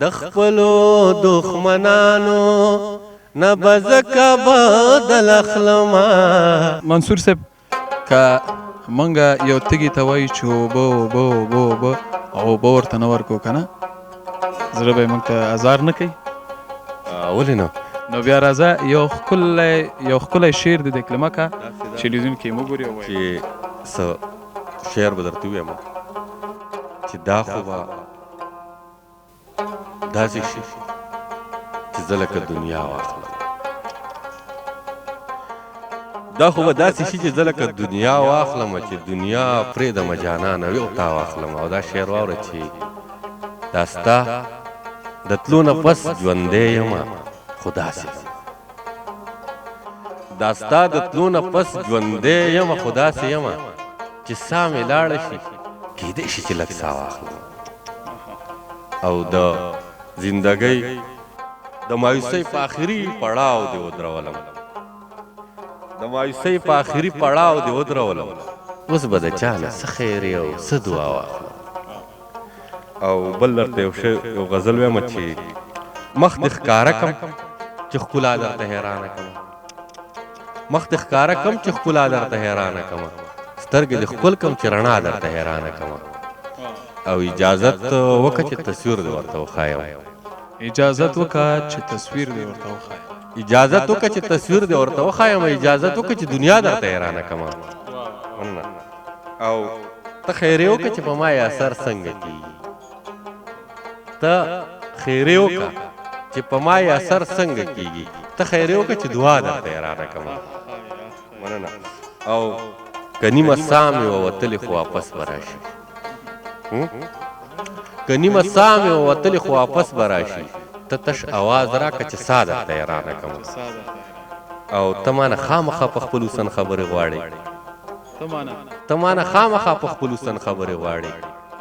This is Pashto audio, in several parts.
د خپلو دښمنانو نه به زکه بدل اخلمه. منصور صاحب که منګه یو تږي ته وایي چې اوبه اوبه اوبه اوبه او اوبه ورته نه ورکو که نه زړه به یې موږ ته ازار نه کوي. ولې نه؟ نو بیا راځه یو ښکلی شعر د دې کلمکه چې لیدونکي یې وګوري او چې څه شعر به درته ووایم چې دا خو به داسې شي چې زه لکه دنیا واخلم. دا خو به داسې شي چې زه لکه دنیا واخلم چې دنیا پرېږدمه جانانه یو تا واخلم. او دا شعر واوره چې دا ستا د تلو نه پس ژوندی یمه خو داسې دا ستا د تلو نه پس ژوندی یمه خو داسې یمه چې ساه مې لاړه شي کیدی شي چې لږ ساه واخلم. او د زندګۍ د مایوسۍ په آخري پړاو دې ودرولم. د مایوسۍ په آخري پړاو دې ودرولم. اوس به د چا نه څه خیر او څه دعا واخلم. او بل درته یو غزل ویمه چې مخ دې ښکاره کم چې ښکلا درته حیرانه کړم. مخ دې ښکاره کم چې ښکلا درته حیرانه کړم. سترګې دې ښکل کم چې رڼا درته حیرانه کړم. او اجازت وکړه چې تصویر دې ورته وښایم. اجازت وکړه چې تصویر دې ورته وښایم. اجازت وکړه چې تصویر دې ورته وښایم. اجازت وکړه چې دنیا درته حیرانه کړم. او ته خیرې وکړه چې په ما یې اثر څنګه کېږي. ته خیرې وکړه چې په ما یې اثر څنګه کېږي. ته خیرې وکړه چې دعا درته حیرانه کړم. مننه. او که نیمه ساه مې ووتلې خو واپس به راشي. که نیمه ساه مې ووتلې خو واپس به راشي. ته تش اواز راکړه چې ساه درته حیرانه کړم. او ته مانه خامخا په خپل حسن خبرې غواړې. ته مانه خامخا په خپل حسن خبرې غواړې.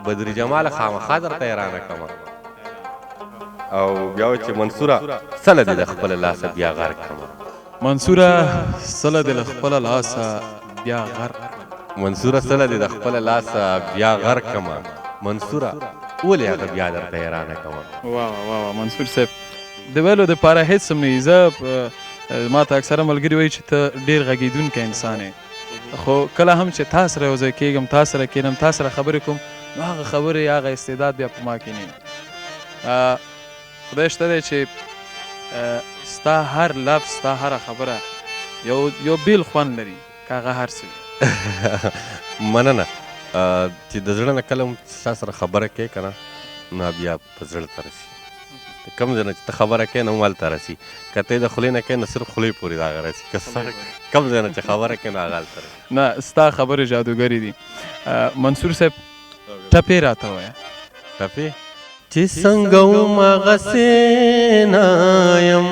بدري جماله خامخا درته حیرانه کړم. او بیا و چې منصوره سله دې د خپله لاسه بیا غرق کړم. منصوره سله دې له خپله لاسه بیا غرق. منصوره سله دې د خپله لاسه بیا غرق کړم. منصوره ولې هغه بیا درته حیرانه کړم. واه منصور صاحب د ویلو دپاره هېڅ هم نه وي. زه ما ته اکثره ملګري وایي چې ته ډېر غږېدونکی انسان یې. خو کله هم چې تا سره یو ځای کېږم تا سره کښېنم تا سره خبرې کوم نو هغه خبرې هغه استعداد بیا په ما کې نه وي. خدای شته دی چې ستا هر لفظ ستا هره خبره یو بیل خوند لري که هغه هر څه وي. مننه. چې د زړه نه کله هم ستا سره خبره کوې که نه نو بیا په زړه ته رسي. کوم ځای نه چې ته خبره کوې نو هم هلته رسي. که ته یې د خولې نه کوې نو صرف خولې پورې د هغه رسي. که کوم ځای نه چې خبره کوې نو هغه هلته رسي. نه ستا خبرې جادوګرې دي. منصور صاحب ټپې راته وایه. ټپې چې څنګه وم هغسې نایم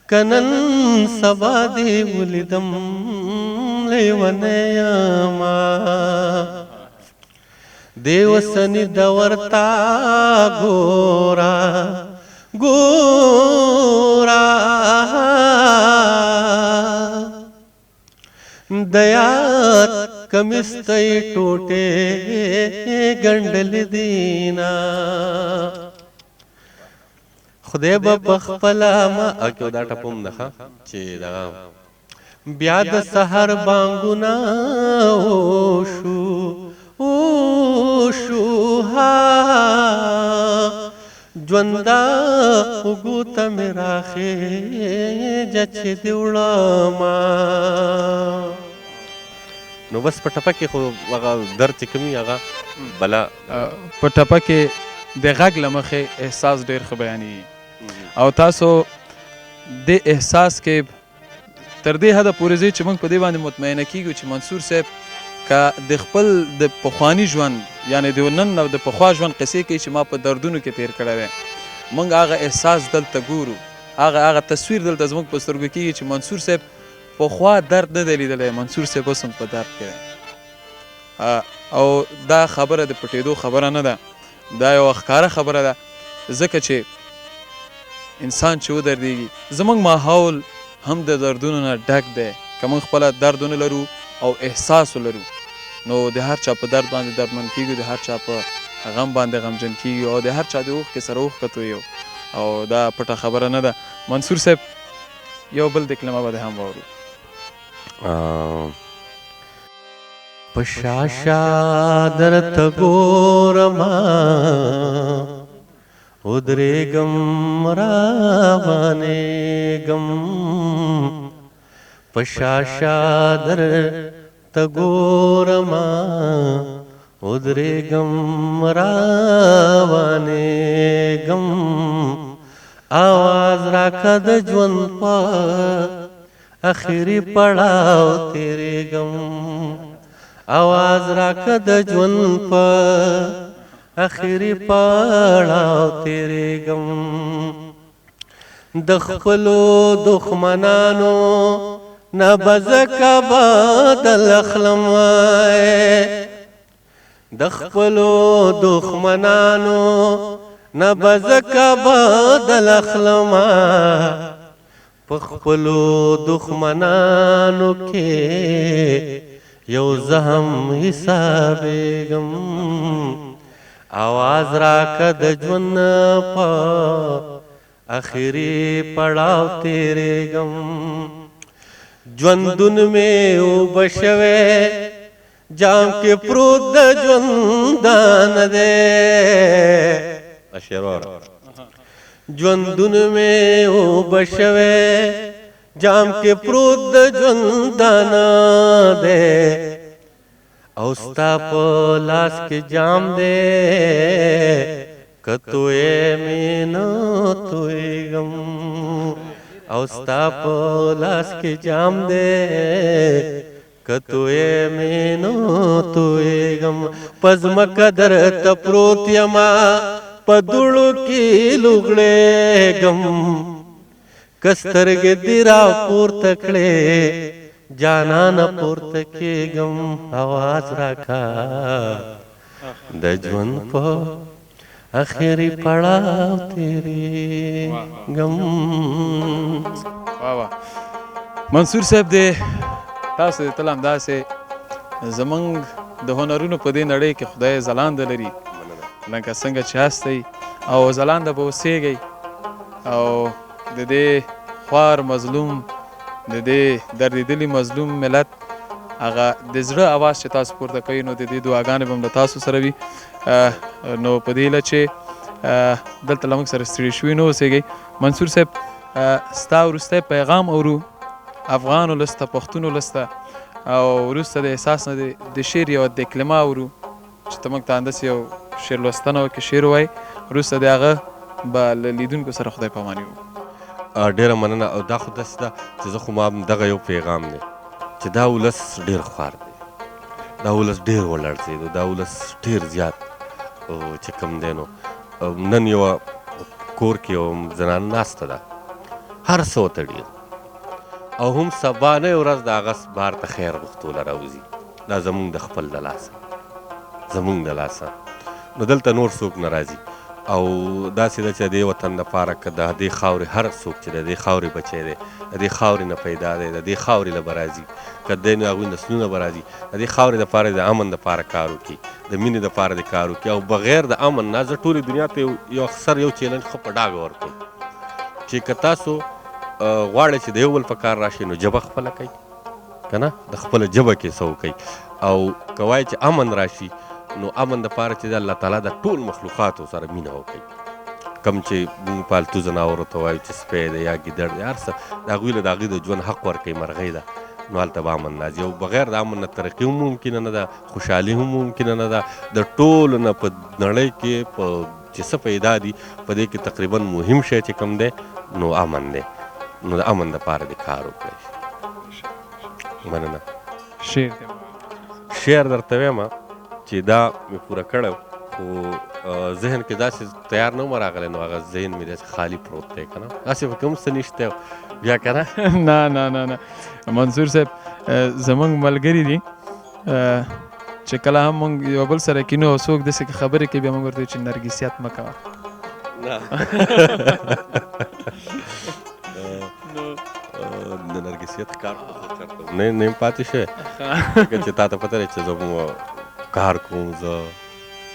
کنن سبا دې ولیدم لیونی یما دې وسني د ورتا ګورا د یاد کمیستی ټوټې ګنډلې دینا خدای به پخپله ما اکیو دا ټپوم ده چې دغه بیا د سحر بانګونه وشو ژونده اوږو ته مې راخېجه چې دې وړمه. نو بس په ټپه کې خو هغه درد چې کوم وي هغه بلا په ټپه کې د غږ له مخې احساس ډېر ښه بیانېږي. او تاسو دې احساس کې تر دې حده پورې ځئ چې موږ په دې باندې مطمئنه کېږو چې منصور صاحب که د خپل د پخواني ژوند یعنې د نن او د پخوا ژوند قصې کوي چې ما په دردونو کې تېر کړی دی موږ هغه احساس دلته ګورو هغه تصویر دلته زموږ په سترګو کېږي چې منصور صاحب پخوا درد نه دی لیدلی. منصور صاحب اوس هم په درد کې دی. او دا خبره د پټېدو خبره نه ده. دا یوه ښکاره خبره ده ځکه چې انسان چې ودردېږي زموږ ماحول هم د دردونو نه ډک دی. که موږ خپله درد ونه لرو او احساس ولرو نو د هر چا په درد باندې دردمن کیږو، د هر چا په غم باندې غمجن کیږو، او د هر چا د اوښکې سره اوښکه تویو، او دا پټه خبره نه ده. منصور صاحب یو بل دکلمه به د هم واورو. پشاشا درته ګورمه ودرېږم راوانېږم، پشاشا درته ګورمه ودرېږم راوانېږم، آواز راکه د ژوند په اخري پړاو تېرېږم، آواز راکه د ژوند په اخري پړاو تېرېږم، د خپلو دښمنانو نه به ځکه بدل اخلم، د خپلو دښمنانو نه به ځکه بدل اخلم، په خپلو دښمنانو کې یو زه هم حسابېږم، آواز راکه د ژوند په اخري پړاو تېرېږم، ژوندون مې اوبه شوی جام کې پروت د ژوندان دی، ژوندون مې اوبه شوی جام کې پروت د ژوندان دی، او ستا په لاس کې جام دی که تویې مې نه تویېږم، او ستا په لاس کې جام دی که تویې مې نه تویېږم، په ځمکه درته پروت یمه په دوړو کې لوګړېږم، که سترګې دې راپورته کړې جانانه پورته کېږم، آواز راکه د ژوند په اخري پړاو تېرېږم. منصور صاحب دې تاسو دې تل همداسې زموږ د هنرونو په دې نړۍ کې خدای ځلانده لري، لکه څنګه چې هستئ او ځلانده به اوسېږئ، او د دې خوار مظلوم، د دې دردېدلي مظلوم ملت هغه د زړه اواز چې تاسو پورته کوئ، نو د دې دعاګانې به هم له تاسو سره وي. نو په دې هیله چې دلته له موږ سره ستړي شوي نه اوسېږئ. منصور صاحب ستا وروستی پیغام اورو افغان ولس ته، پښتون ولس ته، او وروسته د احساس نه د شعر یوه دکلمه اورو چې ته موږ ته همداسې یو شعر لوستنه وکړې، شعر ووایي، وروسته د هغه به له لیدونکو سره خدای پاماني وکړو. ډېره مننه. او دا خو داسې ده چې زه خو ما دغه یو پیغام دی چې دا ولس ډېر خوار دی، دا ولس ډېر ولړزېدو، دا ولس ډېر زیات چې کوم دی نو نن یوه کور کې یوه زنانه ناسته ده، هر څه وتړي، او هم سبانۍ ورځ د هغه بار ته خیر غوښتو له راوځي، دا زمونږ د خپل د لاسه، زمونږ د لاسه، نو دلته نور څوک نه راځي، او داسې ده چې د دې وطن دپاره که د دې خاورې هر څوک چې د دې خاورې بچی دی، د دې خاورې نه پیدا دی، د دې خاورې له به راځي، که دی نو هغوی نسلونه به راځي، د دې خاورې دپاره د امن دپاره کار وکړي، د مینې دپاره د کار وکړي، او بغیر د امن نه زه ټولې دنیا ته یو اکثر یو چیلنج ښه په ډاګه ورکوم چې که تاسو غواړئ چې د یو بل په کار راشئ نو ژبه خپله کوئ، که نه د خپله ژبه کې څه وکئ، او که وایئ چې امن راشي نو امن دپاره چې د الله تعالی د ټول مخلوقاتو سره مینه وکئ، کم چې موږ پالتو ځناورو ته وایو چې سپی دی یا ګیدړ دی، هر څه د هغوی له د هغوی د ژوند حق ورکوئ، مرغۍ ده، نو هلته به امن راځي، او بغیر د امن نه ترقي هم ممکنه نه ده، خوشحالي هم ممکنه نه ده، د ټولو نه په نړۍ کې په چې څه پیدا دي په دې کې تقریبا مهم شی چې کوم دی نو امن دی، نو د امن دپاره دې کار وکړی شي. مننه. شعر درته وایم چې دا مې پوره کړی، خو ذهن کې داسې تیار نه وم راغلی، نو هغه ذهن مې داسې خالي پروت دی که نه، داسې پکې هم څه نشته بیا که نه. نه نه نه نه منصور صاحب زموږ ملګري دي چې کله هم موږ یو بل سره کینو او څوک داسې خبرې کوي بیا موږ ورته وایو چې نرګسیات مه کوه. نرګسیت کار نه پاتې شوی ځکه چې تا ته پته دی چې زه کار کوم زه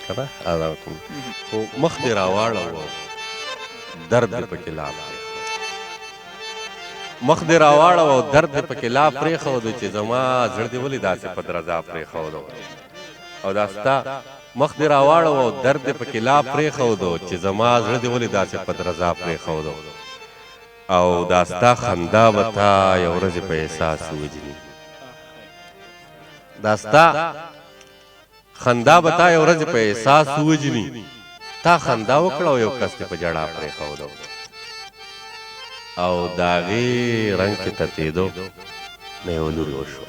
که نه ادا کوم خو مخ دې راواړوه درد دې پکې لا پرېښود مخ دې راواړوه او درد دې پکې لا پرېښودو چې زما زړه دې ولې داسې په درزا پرېښودو او دا ستا مخ دې راواړوه او درد دې پکې لا پرېښودو چې زما زړه دې ولې داسې په درزا پرېښودو او دا ستا خندا به تا یو ورځې په احساس ووجني دا ستا خندا به تا یو ورځې په احساس ووجني تا خندا وکړه او یو کس دې په ژړا پرېښودو او د هغې رنګ کې تتېدو نه یو لورې وشوه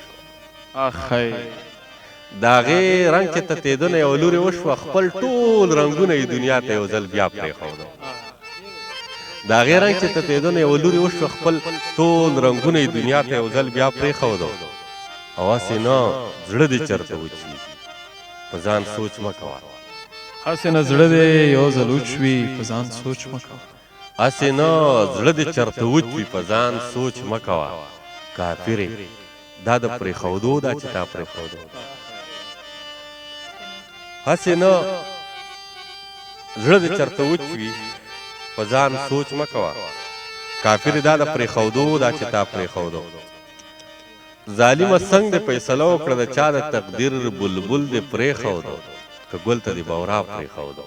د هغې رنګ کې تتېدو نه یو لورې وشوه خپل ټول رنګونه یې دنیا ته یو ځل بیا پرېښودو د هغې رنګ چې تتېدو نه یو لورې وشوه خپل ټول رنګونه یې دنیا ته یو ځل بیا پرېښودو او هسې نه زړه دې چېرته وچوي په ځان سوچ مه کوه هسې نه زړه دې یو ځل وچوي په ځان سوچ مه کوه هسې نه زړه دې چېرته وچوي په ځان سوچ مه کوه کافرې دا د پرېښودو دا چې تا پرېښودو هسې نه زړه دې چېرته وچوي په ځان سوچ مه کوه کافرې دا د پرېښودو دا چې تا پرېښودو ظالمه څنګ دې فیصله وکړه د چا د تقدیر بلبل دې پرېښودو که ګل ته دې بورا پرېښودو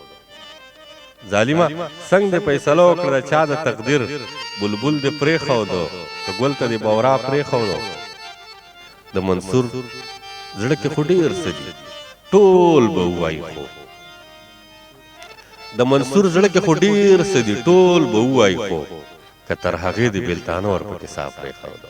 ظالمه څنګ دې فیصله وکړه د چا د تقدیر بلبل دې پرېښودو که ګل ته دې بورا پرېښودو د منصور زړه کې خو ډېر څه دي ټول به ووایي خو د منصور زړه کې خو ډېر څه دي ټول به ووایي خو که تر هغې د بېلتانه ورپکې سا پرېښودو